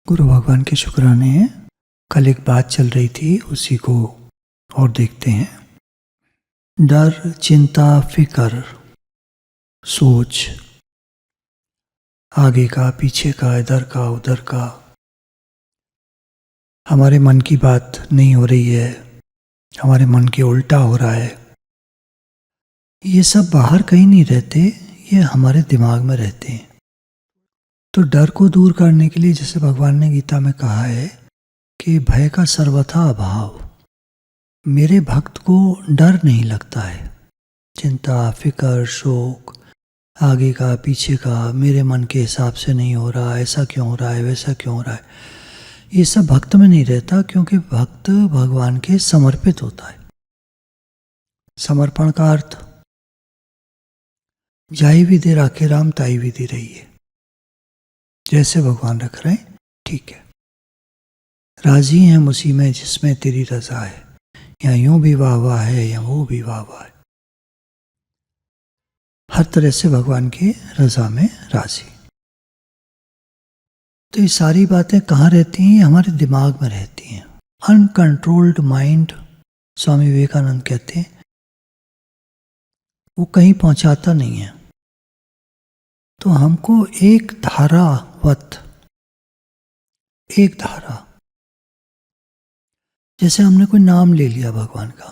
गुरु भगवान के शुक्राने हैं। कल एक बात चल रही थी, उसी को और देखते हैं। डर, चिंता, फिक्र, सोच, आगे का, पीछे का, इधर का, उधर का, हमारे मन की बात नहीं हो रही है, हमारे मन के उल्टा हो रहा है। ये सब बाहर कहीं नहीं रहते, ये हमारे दिमाग में रहते हैं। तो डर को दूर करने के लिए, जैसे भगवान ने गीता में कहा है कि भय का सर्वथा अभाव, मेरे भक्त को डर नहीं लगता है। चिंता, फिक्र, शोक, आगे का, पीछे का, मेरे मन के हिसाब से नहीं हो रहा, ऐसा क्यों हो रहा है, वैसा क्यों हो रहा है, ये सब भक्त में नहीं रहता, क्योंकि भक्त भगवान के समर्पित होता है। समर्पण का अर्थ, जाई विधि राखे राम ताई विधि रहिए, जैसे भगवान रख रहे हैं ठीक है। राजी हैं उसी में जिसमें तेरी रजा है, या यूं भी वाह वाह है या वो भी वाह वाह है। हर तरह से भगवान की रजा में राजी। तो ये सारी बातें कहाँ रहती हैं? हमारे दिमाग में रहती हैं। अनकंट्रोल्ड माइंड, स्वामी विवेकानंद कहते हैं, वो कहीं पहुंचाता नहीं है। तो हमको एक धारावत, एक धारा, जैसे हमने कोई नाम ले लिया भगवान का,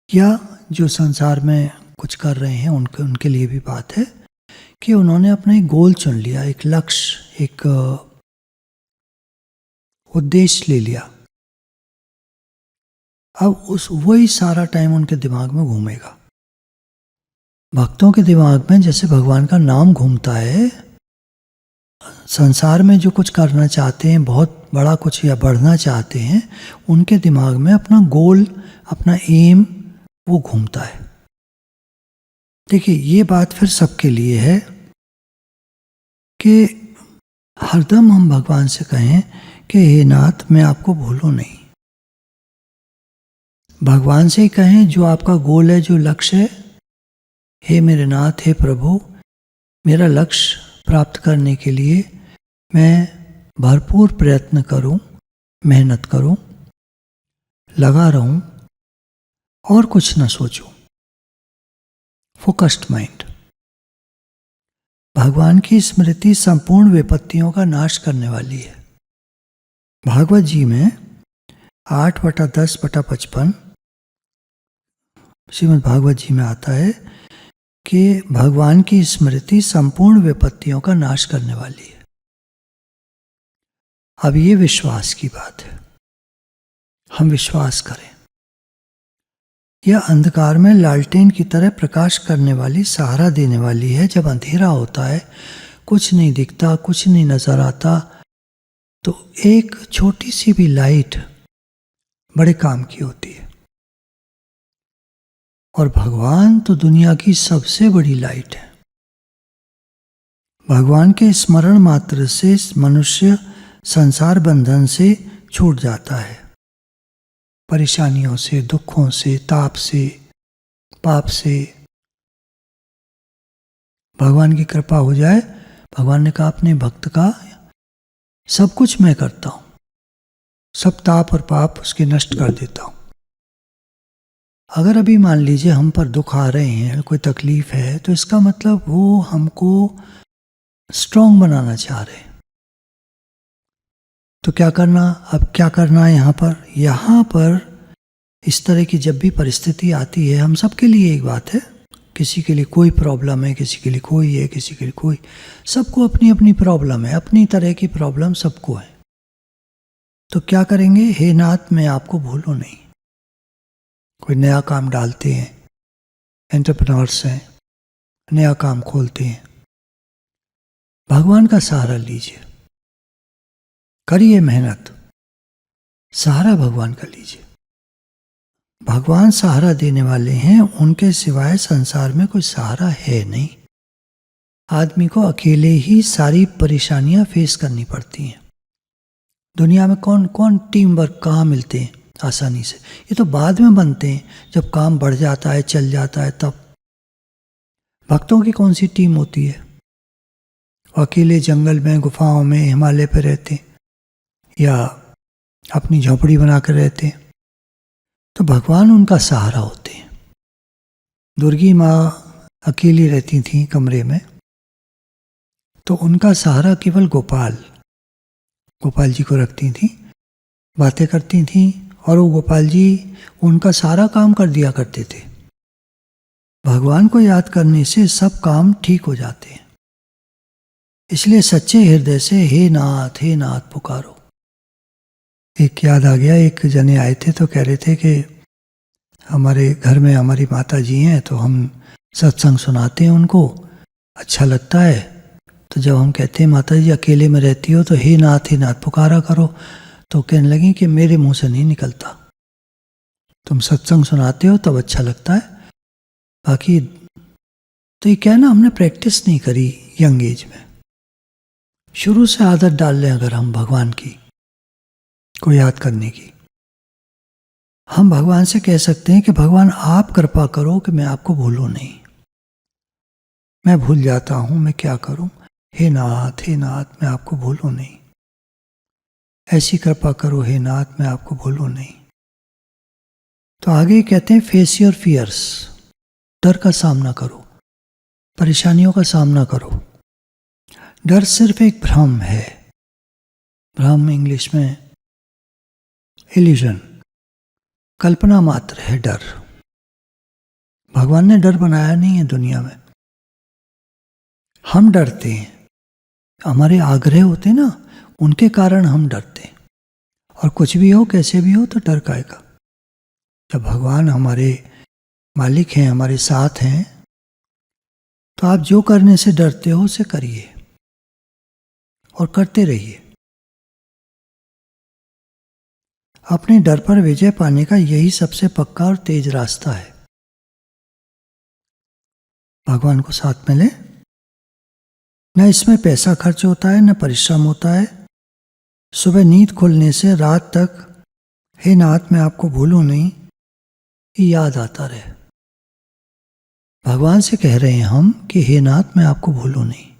या जो संसार में कुछ कर रहे हैं उनके लिए भी बात है कि उन्होंने अपना एक गोल चुन लिया, एक लक्ष्य, एक उद्देश्य ले लिया। अब वही सारा टाइम उनके दिमाग में घूमेगा। भक्तों के दिमाग में जैसे भगवान का नाम घूमता है, संसार में जो कुछ करना चाहते हैं, बहुत बड़ा कुछ या बढ़ना चाहते हैं, उनके दिमाग में अपना गोल, अपना एम वो घूमता है। देखिए, ये बात फिर सबके लिए है कि हरदम हम भगवान से कहें कि हे नाथ, मैं आपको भूलूं नहीं। भगवान से ही कहें जो आपका गोल है, जो लक्ष्य है, हे मेरे नाथ, हे प्रभु, मेरा लक्ष्य प्राप्त करने के लिए मैं भरपूर प्रयत्न करूं, मेहनत करूं, लगा रहूं और कुछ न सोचूं। Focused mind. भगवान की स्मृति संपूर्ण विपत्तियों का नाश करने वाली है। भागवत जी में 8/10/55 श्रीमद् भागवत जी में आता है कि भगवान की स्मृति संपूर्ण विपत्तियों का नाश करने वाली है। अब ये विश्वास की बात है, हम विश्वास करें। यह अंधकार में लालटेन की तरह प्रकाश करने वाली, सहारा देने वाली है। जब अंधेरा होता है, कुछ नहीं दिखता, कुछ नहीं नजर आता, तो एक छोटी सी भी लाइट बड़े काम की होती है। और भगवान तो दुनिया की सबसे बड़ी लाइट है। भगवान के स्मरण मात्र से मनुष्य संसार बंधन से छूट जाता है, परेशानियों से, दुखों से, ताप से, पाप से। भगवान की कृपा हो जाए, भगवान ने कहा अपने भक्त का सब कुछ मैं करता हूं, सब ताप और पाप उसके नष्ट कर देता हूं। अगर अभी मान लीजिए हम पर दुख आ रहे हैं, कोई तकलीफ है, तो इसका मतलब वो हमको स्ट्रांग बनाना चाह रहे हैं। तो क्या करना? अब क्या करना है यहाँ पर इस तरह की जब भी परिस्थिति आती है, हम सबके लिए एक बात है, किसी के लिए कोई प्रॉब्लम है, किसी के लिए कोई है, किसी के लिए कोई, सबको अपनी अपनी प्रॉब्लम है, अपनी तरह की प्रॉब्लम सबको है। तो क्या करेंगे? हे नाथ, मैं आपको भूलूं नहीं। कोई नया काम डालते हैं, एंटरप्रेन्योर्स हैं, नया काम खोलते हैं, भगवान का सहारा लीजिए, करिए मेहनत, सहारा भगवान का लीजिए। भगवान सहारा देने वाले हैं, उनके सिवाय संसार में कोई सहारा है नहीं। आदमी को अकेले ही सारी परेशानियां फेस करनी पड़ती हैं। दुनिया में कौन कौन टीम वर्क कहाँ मिलते हैं आसानी से? ये तो बाद में बनते हैं, जब काम बढ़ जाता है, चल जाता है, तब। भक्तों की कौन सी टीम होती है? अकेले जंगल में, गुफाओं में, हिमालय पर रहते या अपनी झोपड़ी बनाकर रहते, तो भगवान उनका सहारा होते हैं। दुर्गी माँ अकेली रहती थीं कमरे में, तो उनका सहारा केवल गोपाल जी को रखती थीं, बातें करती थीं, और वो गोपाल जी उनका सारा काम कर दिया करते थे। भगवान को याद करने से सब काम ठीक हो जाते हैं। इसलिए सच्चे हृदय से हे नाथ पुकारो। एक याद आ गया, एक जने आए थे तो कह रहे थे कि हमारे घर में हमारी माता जी हैं, तो हम सत्संग सुनाते हैं उनको, अच्छा लगता है। तो जब हम कहते हैं माता जी अकेले में रहती हो तो हे नाथ पुकारा करो, तो कहने लगी कि मेरे मुंह से नहीं निकलता, तुम सत्संग सुनाते हो तब अच्छा लगता है, बाकी तो ये क्या ना, हमने प्रैक्टिस नहीं करी यंग एज में। शुरू से आदत डाल लें अगर हम भगवान की को याद करने की, हम भगवान से कह सकते हैं कि भगवान आप कृपा करो कि मैं आपको भूलूं नहीं, मैं भूल जाता हूं, मैं क्या करूं, हे नाथ मैं आपको भूलूं नहीं, ऐसी कृपा करो हे नाथ मैं आपको भूलूं नहीं। तो आगे कहते हैं फेस योर फियर्स, डर का सामना करो, परेशानियों का सामना करो। डर सिर्फ एक भ्रम है, भ्रम इंग्लिश में इल्यूजन, कल्पना मात्र है डर। भगवान ने डर बनाया नहीं है दुनिया में, हम डरते हैं, हमारे आग्रह होते ना, उनके कारण हम डरते हैं। और कुछ भी हो कैसे भी हो तो डर काएगा। जब भगवान हमारे मालिक हैं, हमारे साथ हैं, तो आप जो करने से डरते हो उसे करिए और करते रहिए। अपने डर पर विजय पाने का यही सबसे पक्का और तेज रास्ता है। भगवान को साथ में ले, न इसमें पैसा खर्च होता है, न परिश्रम होता है। सुबह नींद खुलने से रात तक हे नाथ मैं आपको भूलूं नहीं ये याद आता रहे। भगवान से कह रहे हैं हम कि हे नाथ मैं आपको भूलूं नहीं,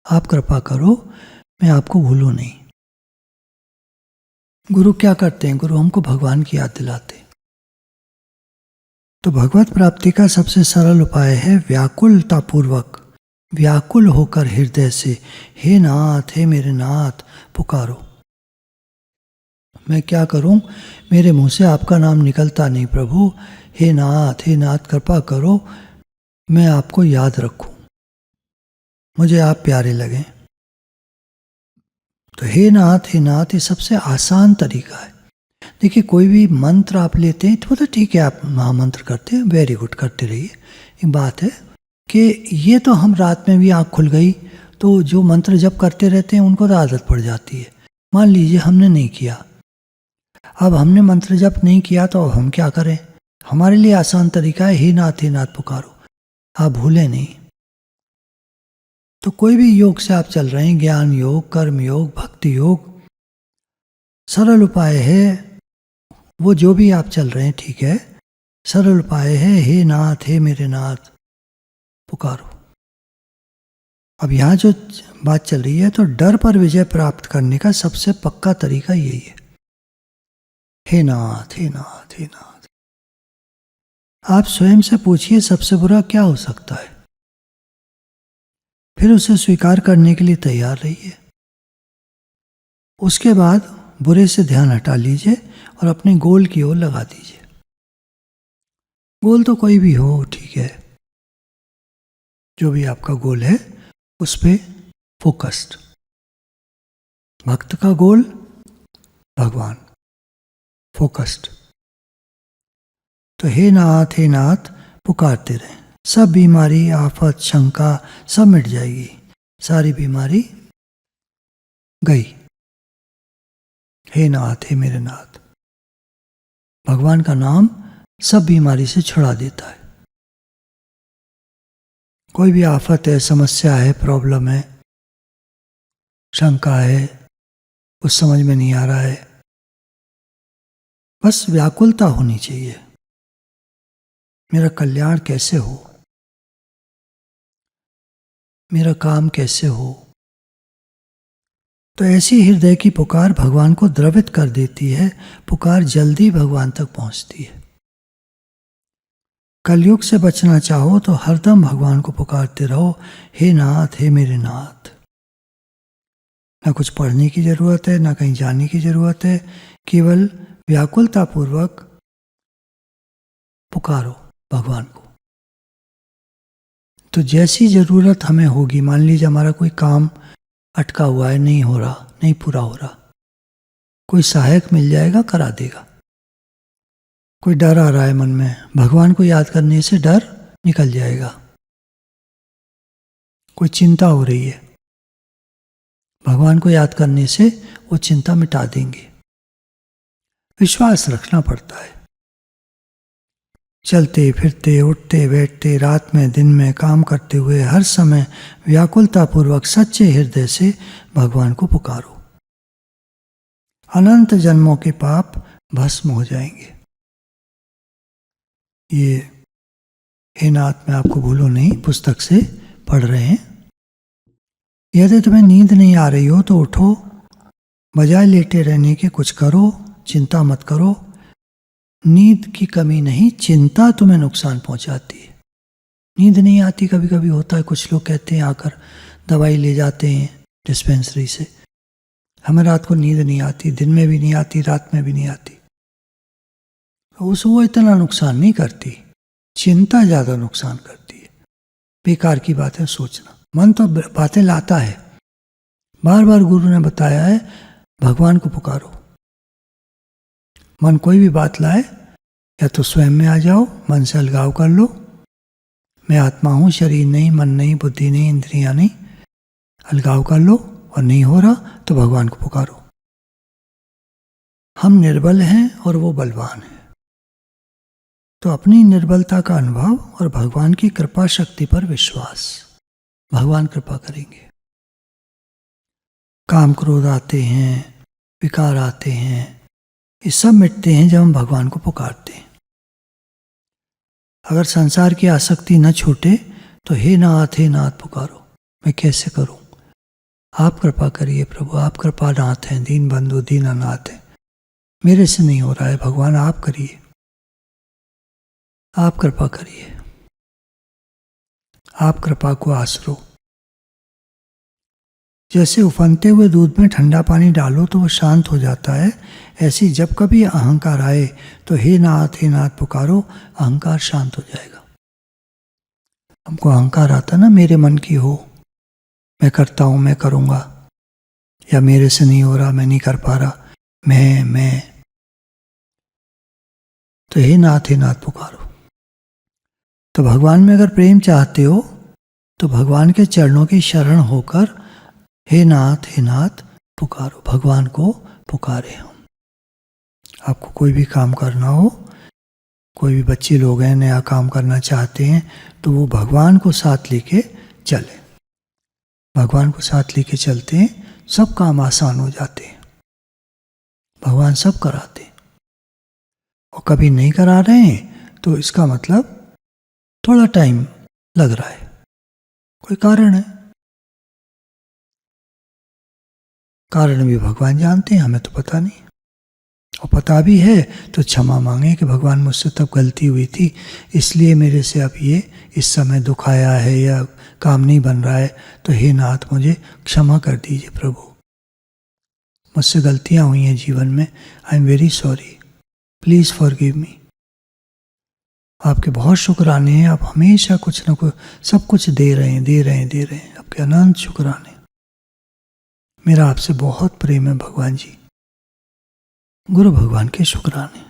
आप कृपा करो मैं आपको भूलूं नहीं। गुरु क्या करते हैं? गुरु हमको भगवान की याद दिलाते हैं। तो भगवत प्राप्ति का सबसे सरल उपाय है व्याकुलता पूर्वक, व्याकुल होकर हृदय से हे नाथ हे मेरे नाथ पुकारो। मैं क्या करूं, मेरे मुंह से आपका नाम निकलता नहीं प्रभु, हे नाथ कृपा करो मैं आपको याद रखूं, मुझे आप प्यारे लगें। तो हे नाथ ये सबसे आसान तरीका है। देखिए कोई भी मंत्र आप लेते हैं तो ठीक है, आप महामंत्र करते हैं, वेरी गुड, करते रहिए। एक बात है कि ये तो हम रात में भी आँख खुल गई तो जो मंत्र जप करते रहते हैं उनको तो आदत पड़ जाती है। मान लीजिए हमने नहीं किया, अब हमने मंत्र जप नहीं किया तो अब हम क्या करें? हमारे लिए आसान तरीका है हे नाथ पुकारो, आप भूलें नहीं। तो कोई भी योग से आप चल रहे हैं, ज्ञान योग, कर्म योग, भक्ति योग, सरल उपाय है वो, जो भी आप चल रहे हैं ठीक है, सरल उपाय है हे नाथ हे मेरे नाथ पुकारो। अब यहाँ जो बात चल रही है तो डर पर विजय प्राप्त करने का सबसे पक्का तरीका यही है, हे नाथ हे नाथ हे नाथ। आप स्वयं से पूछिए सबसे बुरा क्या हो सकता है, फिर उसे स्वीकार करने के लिए तैयार रहिए। उसके बाद बुरे से ध्यान हटा लीजिए और अपने गोल की ओर लगा दीजिए। गोल तो कोई भी हो ठीक है, जो भी आपका गोल है उस पे फोकस्ड। भक्त का गोल भगवान, फोकस्ड। तो हे नाथ पुकारते रहें, सब बीमारी आफत शंका सब मिट जाएगी, सारी बीमारी गई। हे नाथ हे मेरे नाथ। भगवान का नाम सब बीमारी से छुड़ा देता है। कोई भी आफत है, समस्या है, प्रॉब्लम है, शंका है, कुछ समझ में नहीं आ रहा है, बस व्याकुलता होनी चाहिए, मेरा कल्याण कैसे हो, मेरा काम कैसे हो, तो ऐसी हृदय की पुकार भगवान को द्रवित कर देती है। पुकार जल्दी भगवान तक पहुंचती है। कलयुग से बचना चाहो तो हरदम भगवान को पुकारते रहो, हे नाथ, हे मेरे नाथ। ना कुछ पढ़ने की जरूरत है, ना कहीं जाने की जरूरत है, केवल व्याकुलता पूर्वक पुकारो भगवान को। तो जैसी जरूरत हमें होगी, मान लीजिए हमारा कोई काम अटका हुआ है, नहीं हो रहा, नहीं पूरा हो रहा, कोई सहायक मिल जाएगा, करा देगा। कोई डर आ रहा है मन में, भगवान को याद करने से डर निकल जाएगा। कोई चिंता हो रही है, भगवान को याद करने से वो चिंता मिटा देंगे। विश्वास रखना पड़ता है। चलते फिरते, उठते बैठते, रात में दिन में, काम करते हुए हर समय व्याकुलतापूर्वक सच्चे हृदय से भगवान को पुकारो। अनंत जन्मों के पाप भस्म हो जाएंगे। ये हे नाथ, मैं आपको भूलो नहीं पुस्तक से पढ़ रहे हैं। यदि तुम्हें नींद नहीं आ रही हो तो उठो, बजाय लेटे रहने के कुछ करो, चिंता मत करो। नींद की कमी नहीं, चिंता तुम्हें नुकसान पहुंचाती है। नींद नहीं आती, कभी कभी होता है, कुछ लोग कहते हैं आकर दवाई ले जाते हैं डिस्पेंसरी से, हमें रात को नींद नहीं आती, दिन में भी नहीं आती, रात में भी नहीं आती। वो इतना नुकसान नहीं करती, चिंता ज़्यादा नुकसान करती है। बेकार की बातें सोचना। मन तो बातें लाता है, बार बार गुरु ने बताया है भगवान को पुकारो। मन कोई भी बात लाए, या तो स्वयं में आ जाओ, मन से अलगाव कर लो, मैं आत्मा हूँ, शरीर नहीं, मन नहीं, बुद्धि नहीं, इंद्रियां नहीं, अलगाव कर लो। और नहीं हो रहा तो भगवान को पुकारो। हम निर्बल हैं और वो बलवान है, तो अपनी निर्बलता का अनुभव और भगवान की कृपा शक्ति पर विश्वास, भगवान कृपा करेंगे। काम क्रोध आते हैं, विकार आते हैं, ये सब मिटते हैं जब हम भगवान को पुकारते हैं। अगर संसार की आसक्ति न छूटे तो हे नाथ पुकारो। मैं कैसे करूं? आप कृपा करिए प्रभु, आप कृपा नाथ हैं, दीन बंधु दीन अनाथ हैं, मेरे से नहीं हो रहा है, भगवान आप करिए, आप कृपा करिए, आप कृपा को आसरो। जैसे उफनते हुए दूध में ठंडा पानी डालो तो वो शांत हो जाता है, ऐसे जब कभी अहंकार आए तो हे नाथ पुकारो, अहंकार शांत हो जाएगा। हमको अहंकार आता ना, मेरे मन की हो, मैं करता हूं, मैं करूंगा, या मेरे से नहीं हो रहा, मैं नहीं कर पा रहा, मैं, तो हे नाथ पुकारो। तो भगवान में अगर प्रेम चाहते हो तो भगवान के चरणों की शरण होकर हे नाथ पुकारो, भगवान को पुकारे हम। आपको कोई भी काम करना हो, कोई भी बच्चे लोग हैं नया काम करना चाहते हैं, तो वो भगवान को साथ लेके चले। भगवान को साथ लेके चलते हैं, सब काम आसान हो जाते हैं, भगवान सब कराते हैं। और कभी नहीं करा रहे हैं तो इसका मतलब थोड़ा टाइम लग रहा है, कोई कारण है। कारण भी भगवान जानते हैं, हमें तो पता नहीं। और पता भी है तो क्षमा मांगे कि भगवान मुझसे तब गलती हुई थी, इसलिए मेरे से अब ये इस समय दुख आया है या काम नहीं बन रहा है, तो हे नाथ मुझे क्षमा कर दीजिए प्रभु, मुझसे गलतियां हुई हैं जीवन में, I am very sorry, please forgive me. आपके बहुत शुक्राने हैं, आप हमेशा कुछ न कुछ सब कुछ दे रहे हैं, आपके अनंत शुक्राने। मेरा आपसे बहुत प्रेम है भगवान जी, गुरु भगवान के शुक्राने।